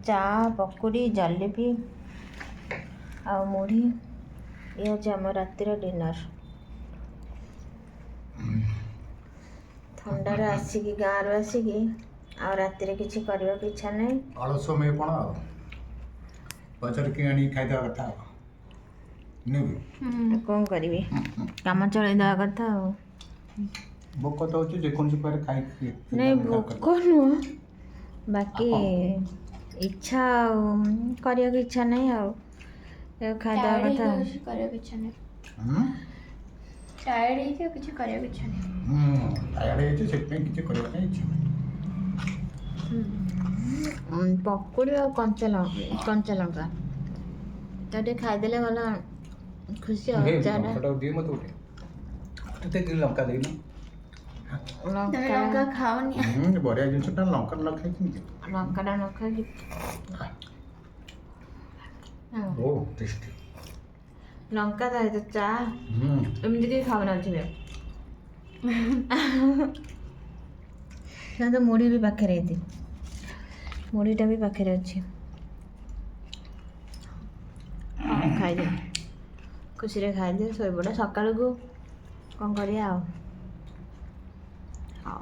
ଚା ପକୁଡ଼ି ଜଲେବି ଆଉ ମୁଢ଼ି ଇଏ ହେଉଛି ଆମ ରାତିର ଡିନର୍। ଥଣ୍ଡାରେ ଆସିକି ଗାଁରୁ ଆସିକି ଆଉ ରାତିରେ କିଛି କରିବାକୁ ଇଚ୍ଛା ନାହିଁ। ଅଳସୁଆ କ'ଣ ଆଉ ବଜାର କିଣି ଆଣିକି ଖାଇଦେବା କଥା ଆଉ ନୁହେଁ କି? କ'ଣ କରିବି, କାମ ଚଳେଇ ଦେବା କଥା ଆଉ। ଭୋକ ତ ହେଉଛି ଯେକୌଣସି ପ୍ରକାର ଖାଇକି ନାଇଁ ଭୋକ ନୁହଁ, ବାକି ଇଚ୍ଛା ଆଉ କରିବାକୁ ଇଚ୍ଛା ନାହିଁ ଆଉ ଖାଇଦେବା କଥା। କରିବାକୁ ଇଚ୍ଛା ନାହିଁ, ଟାୟାର୍ଡ ହେଇକି ଆଉ କିଛି କରିବାକୁ ଇଚ୍ଛା ନାହିଁ। ଟାୟାର୍ଡ ହେଇଛି ସେଥିପାଇଁ କିଛି କରିବା ପାଇଁ ଇଚ୍ଛା ନାହିଁ। ପକୁଡ଼ି ଆଉ କଞ୍ଚା ଲଙ୍କା ତା ଟିକେ ଖାଇଦେଲେ ଗଲା ଖୁସି ଆଉ। ଲଙ୍କାଟାକୁ ଦିଏ ମୋତେ ଗୋଟେ ଲଙ୍କା ଦେଇନି। ଲଙ୍କା ଖାଅନି? ବଢ଼ିଆ ଜିନିଷଟା ଲଙ୍କା ନ ଖାଇ କେମିତି? ଲଙ୍କାଟା ନ ଖାଇକି ବହୁତ ଟେଷ୍ଟି। ଲଙ୍କା ତା ସହିତ ଚା ଏମିତି କେହି ଖାଉନଥିବେ। ତ ମୁଢ଼ି ବି ପାଖରେ ଏଠି, ମୁଢ଼ିଟା ବି ପାଖରେ ଅଛି। ଖାଇଦିଅ, ଖୁସିରେ ଖାଇଦିଅ, ଶୋଇପଡ଼, ସକାଳକୁ କ'ଣ କରିବା ଆଉ। ହଉ।